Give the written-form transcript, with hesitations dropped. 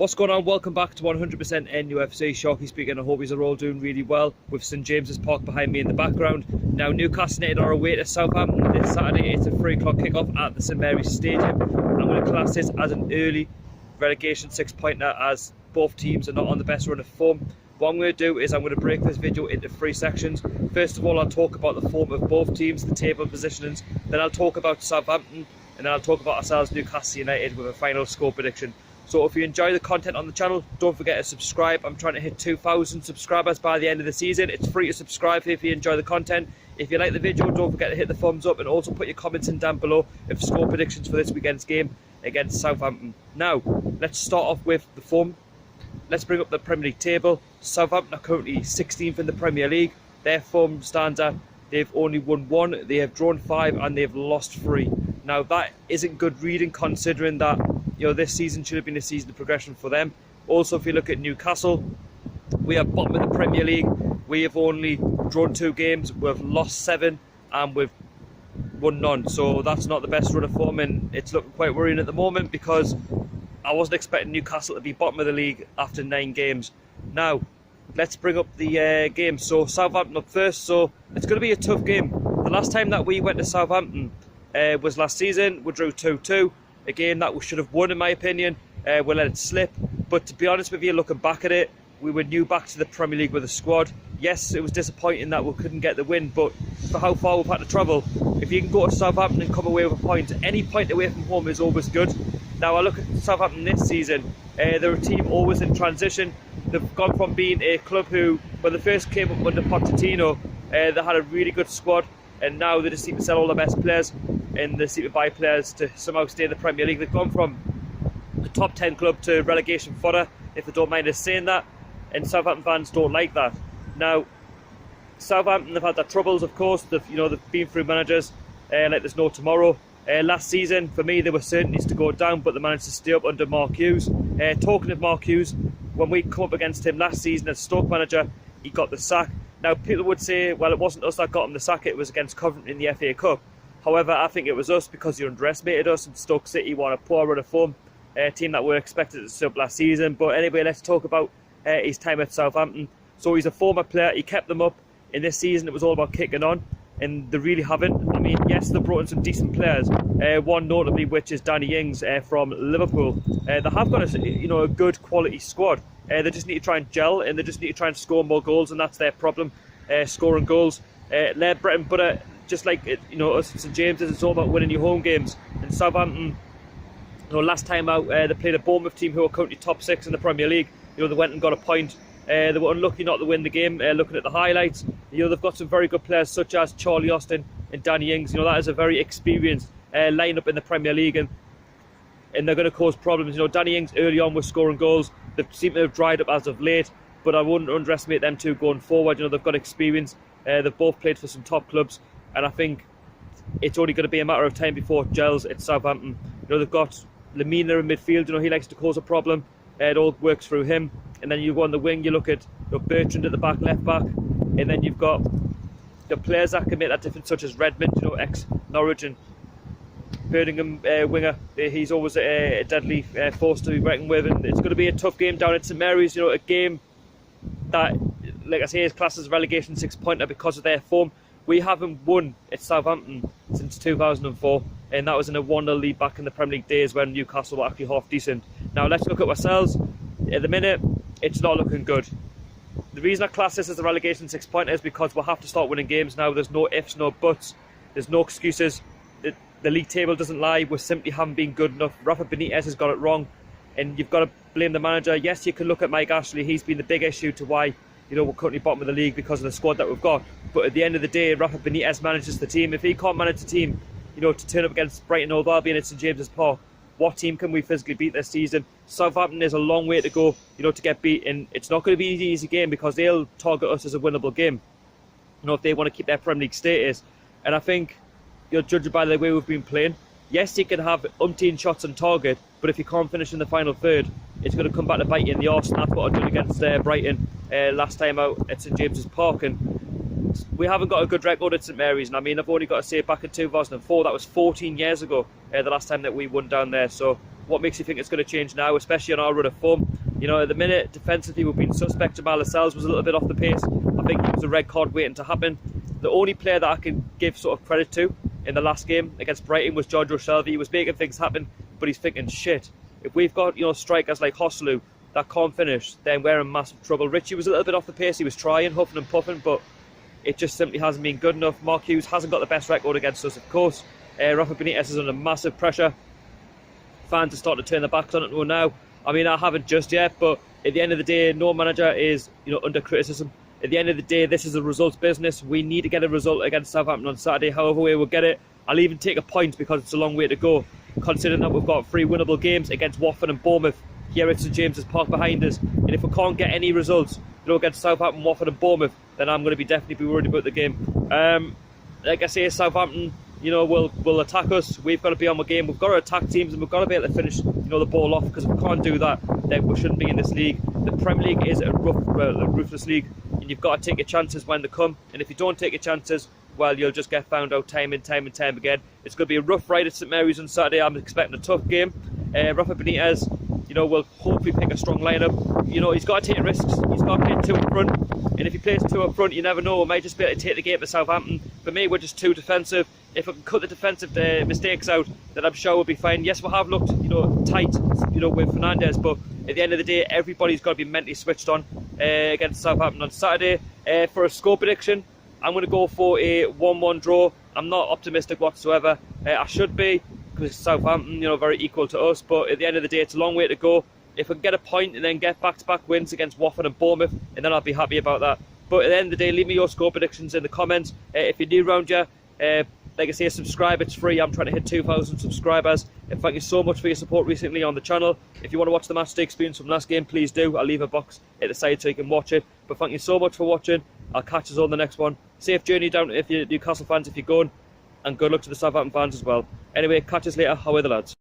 What's going on? Welcome back to 100% NUFC. Sharky speaking. I hope you're all doing really well with St James's Park behind me in the background. Now, Newcastle United are away to Southampton this Saturday. It's a 3 o'clock kickoff at the St Mary's Stadium. I'm going to class this as an early relegation 6-pointer as both teams are not on the best run of form. What I'm going to do is I'm going to break this video into 3 sections. First of all, I'll talk about the form of both teams, the table positionings. Then I'll talk about Southampton, and then I'll talk about ourselves, Newcastle United, with a final score prediction. So if you enjoy the content on the channel, don't forget to subscribe. I'm trying to hit 2,000 subscribers by the end of the season. It's free to subscribe if you enjoy the content. If you like the video, don't forget to hit the thumbs up and also put your comments in down below of score predictions for this weekend's game against Southampton. Now, let's start off with the form. Let's bring up the Premier League table. Southampton are currently 16th in the Premier League. Their form stands at they've only won 1, they have drawn 5 and they've lost 3. Now that isn't good reading considering that this season should have been a season of progression for them. Also, if you look at Newcastle, we are bottom of the Premier League. We have only drawn 2 games, we've lost 7 and we've won none. So that's not the best run of form, and it's looking quite worrying at the moment because I wasn't expecting Newcastle to be bottom of the league after 9 games. Now, let's bring up the game. So Southampton up first, so it's going to be a tough game. The last time that we went to Southampton was last season. We drew 2-2. A game that we should have won in my opinion. We let it slip. But to be honest with you, looking back at it, we were new back to the Premier League with a squad. Yes, it was disappointing that we couldn't get the win, but for how far we've had to travel, if you can go to Southampton and come away with a point, any point away from home is always good. Now I look at Southampton this season, they're a team always in transition. They've gone from being a club who, when they first came up under Pochettino, they had a really good squad, and now they just seem to sell all the best players and they seem to buy players to somehow stay in the Premier League. They've gone from a top 10 club to relegation fodder, if they don't mind us saying that, and Southampton fans don't like that. Now, Southampton have had their troubles, of course. They've been through managers like there's no tomorrow. Last season, for me, they were certainties to go down, but they managed to stay up under Mark Hughes. Talking of Mark Hughes, when we come up against him last season as Stoke manager, he got the sack. Now, people would say, well, it wasn't us that got him the sack, it was against Coventry in the FA Cup. However, I think it was us because he underestimated us, and Stoke City won a poor run of form, a team that were expected to stay up last season. But anyway, let's talk about his time at Southampton. So he's a former player, he kept them up. In this season, it was all about kicking on, and they really haven't. I mean, yes, they've brought in some decent players, one notably which is Danny Ings from Liverpool. They have got a good quality squad. They just need to try and gel, and they just need to try and score more goals, and that's their problem, scoring goals. Their bread and butter, just like us at St James's, it's all about winning your home games. And Southampton, last time out, they played a Bournemouth team who are currently top 6 in the Premier League. They went and got a point. They were unlucky not to win the game. Looking at the highlights, they've got some very good players such as Charlie Austin and Danny Ings. That is a very experienced lineup in the Premier League, and they're going to cause problems. Danny Ings early on was scoring goals. They seem to have dried up as of late, but I wouldn't underestimate them two going forward. They've got experience. They've both played for some top clubs, and I think it's only going to be a matter of time before it gels at Southampton. They've got Lemina in midfield. He likes to cause a problem. It all works through him. And then you go on the wing, you look at Bertrand at the back, left back, and then you've got the players that can make that difference, such as Redmond, ex-Norwich and Birmingham winger. He's always a deadly force to be reckoned with, and it's going to be a tough game down at St Mary's. A game that, like I say, is classed as a relegation 6-pointer because of their form. We haven't won at Southampton since 2004, and that was in a 1-0 lead back in the Premier League days when Newcastle were actually half decent. Now let's look at ourselves. At the minute, it's not looking good. The reason I class this as a relegation 6-pointer is because we'll have to start winning games now. There's no ifs, no buts, there's no excuses. The league table doesn't lie. We simply haven't been good enough. Rafa Benitez has got it wrong, and you've got to blame the manager. Yes, you can look at Mike Ashley. He's been the big issue to why we're currently bottom of the league because of the squad that we've got. But at the end of the day, Rafa Benitez manages the team. If he can't manage the team, to turn up against Brighton Hove Albion at St James's Park, what team can we physically beat this season? Southampton is a long way to go, to get beat, and it's not going to be an easy game because they'll target us as a winnable game, if they want to keep their Premier League status. And I think, judging by the way we've been playing, yes, you can have umpteen shots on target, but if you can't finish in the final third, it's going to come back to bite you in the arse, and that's what I did against Brighton last time out at St James's Park. And we haven't got a good record at St Mary's, and I've only got to say back in 2004, that was 14 years ago, the last time that we won down there. So What makes you think it's going to change now, especially on our run of form? You know, at the minute, defensively, we've been suspect. Jamal Lascelles was a little bit off the pace. I think it was a red card waiting to happen. The only player that I can give sort of credit to in the last game against Brighton was Giorgio Shelby. He was making things happen, but he's thinking, shit, if we've got, you know, strikers like Hosselu that can't finish, then we're in massive trouble. Richie was a little bit off the pace. He was trying, huffing and puffing, but it just simply hasn't been good enough. Mark Hughes hasn't got the best record against us, of course. Rafa Benitez is under massive pressure. Fans are starting to turn their backs on it now. I mean, I haven't just yet, but at the end of the day, no manager is, you know, under criticism. At the end of the day, this is a results business. We need to get a result against Southampton on Saturday. However way we'll get it, I'll even take a point because it's a long way to go, considering that we've got 3 winnable games against Watford and Bournemouth here at St James's Park behind us. And if we can't get any results, you know, against Southampton, Watford and Bournemouth, then I'm going to definitely be worried about the game. Like I say, Southampton, you know, will attack us. We've got to be on the game. We've got to attack teams, and we've got to be able to finish, you know, the ball off. Because if we can't do that, then we shouldn't be in this league. The Premier League is a ruthless league, and you've got to take your chances when they come. And if you don't take your chances, well, you'll just get found out time and time again. It's going to be a rough ride at St Mary's on Saturday. I'm expecting a tough game. Rafa Benitez, you know, will hopefully pick a strong lineup. You know, he's got to take risks. He's got to play 2 up front. And if he plays 2 up front, you never know. We might just be able to take the game to Southampton. For me, we're just too defensive. If we can cut the defensive mistakes out, then I'm sure we'll be fine. Yes, we have looked, you know, tight, you know, with Fernandes, but at the end of the day, everybody's got to be mentally switched on against Southampton on Saturday. For a score prediction, I'm going to go for a 1-1 draw. I'm not optimistic whatsoever. I should be, because Southampton, you know, very equal to us, but at the end of the day, it's a long way to go. If we can get a point and then get back-to-back wins against Watford and Bournemouth, and then I'll be happy about that. But at the end of the day, leave me your score predictions in the comments. If you're new around here, like I say, subscribe, it's free. I'm trying to hit 2,000 subscribers. And thank you so much for your support recently on the channel. If you want to watch the matchday experience from last game, please do. I'll leave a box at the side so you can watch it. But thank you so much for watching. I'll catch us on the next one. Safe journey down if you're Newcastle fans if you're going. And good luck to the Southampton fans as well. Anyway, catch us later. How are the lads?